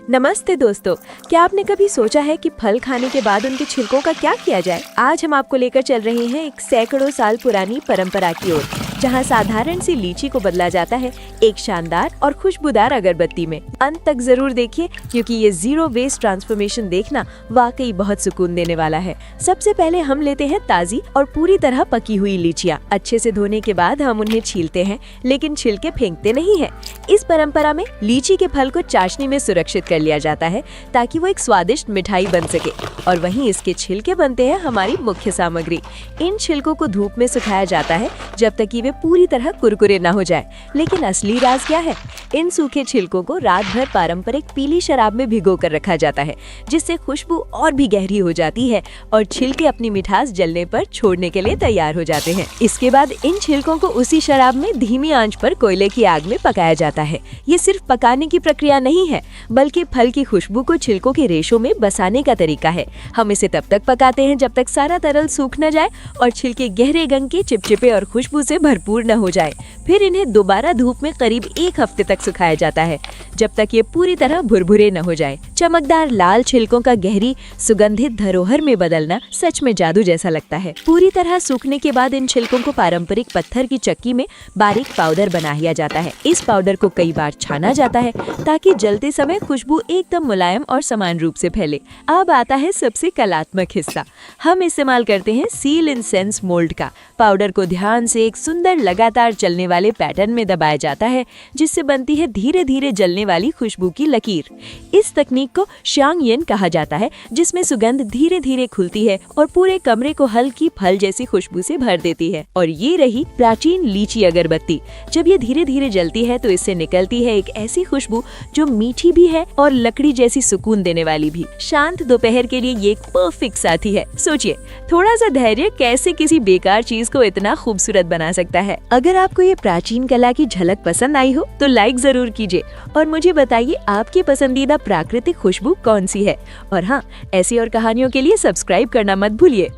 नमस्ते दोस्तों, क्या आपने कभी सोचा है कि फल खाने के बाद उनके छिलकों का क्या किया जाए? आज हम आपको लेकर चल रहे हैं एक सैकड़ों साल पुरानी परंपरा की ओर, जहां साधारण सी लीची को बदला जाता है एक शानदार और खुशबूदार अगरबत्ती में। अंत तक जरूर देखिए, क्योंकि ये जीरो वेस्ट ट्रांसफॉर्मेशन देखना वाकई बहुत सुकून देने वाला है। सबसे पहले हम लेते हैं ताजी और पूरी तरह पकी हुई लीचियाँ। अच्छे से धोने के बाद हम उन्हें छीलते हैं, लेकिन छिलके फेंकते नहीं है। इस परंपरा में लीची के फल को चाशनी में सुरक्षित कर लिया जाता है ताकि वो एक स्वादिष्ट मिठाई बन सके, और वहीं इसके छिलके बनते हैं हमारी मुख्य सामग्री। इन छिलकों को धूप में सुखाया जाता है जब तक कि वे पूरी तरह कुरकुरे न हो जाए। लेकिन असली राज क्या है? इन सूखे छिलकों को रात भर पारंपरिक पीली शराब में भिगो कर रखा जाता है, जिससे खुशबू और भी गहरी हो जाती है और छिलके अपनी मिठास जलने पर छोड़ने के लिए तैयार हो जाते हैं। इसके बाद इन छिलकों को उसी शराब में धीमी आंच पर कोयले की आग में पकाया जाता है। ये सिर्फ पकाने की प्रक्रिया नहीं है, बल्कि फल की खुशबू को छिलकों के रेशों में बसाने का तरीका है। हम इसे तब तक पकाते हैं जब तक सारा तरल सूख न जाए और छिलके गहरे रंग के चिपचिपे और खुशबू से भरपूर न हो जाए। फिर इन्हें दोबारा धूप में करीब 1 हफ्ते तक सुखाया जाता है, जब तक ये पूरी तरह भुरभुरे न हो जाए। चमकदार लाल छिलकों का गहरी सुगंधित धरोहर में बदलना सच में जादू जैसा लगता है। पूरी तरह सूखने के बाद इन छिलकों को पारंपरिक पत्थर की चक्की में बारीक पाउडर बना लिया जाता है। इस पाउडर को कई बार छाना जाता है ताकि जलते समय खुशबू एकदम मुलायम और समान रूप से फैले। अब आता है सबसे कलात्मक हिस्सा। हम इस्तेमाल करते हैं सील इंसेंस मोल्ड का। पाउडर को ध्यान से एक सुंदर लगातार चलने वाले पैटर्न में दबाया जाता है, जिससे बनती है धीरे धीरे जलने वाली खुशबू की लकीर। इस तकनीक को शांग येन कहा जाता है, जिसमें सुगंध धीरे धीरे खुलती है और पूरे कमरे को हल्की फल जैसी खुशबू से भर देती है। और ये रही प्राचीन लीची अगरबत्ती। जब ये धीरे धीरे जलती है तो इससे निकलती है एक ऐसी खुशबू जो मीठी भी है और लकड़ी जैसी सुकून देने वाली भी। शांत दोपहर के लिए ये एक परफेक्ट साथी है। सोचिए, थोड़ा सा धैर्य कैसे किसी बेकार चीज को इतना खूबसूरत बना सकता है। अगर आपको ये प्राचीन कला की झलक पसंद आई हो तो लाइक जरूर कीजिए और मुझे बताइए आपकी पसंदीदा प्राकृतिक खुशबू कौन सी है। और हाँ, ऐसी और कहानियों के लिए सब्सक्राइब करना मत भूलिए।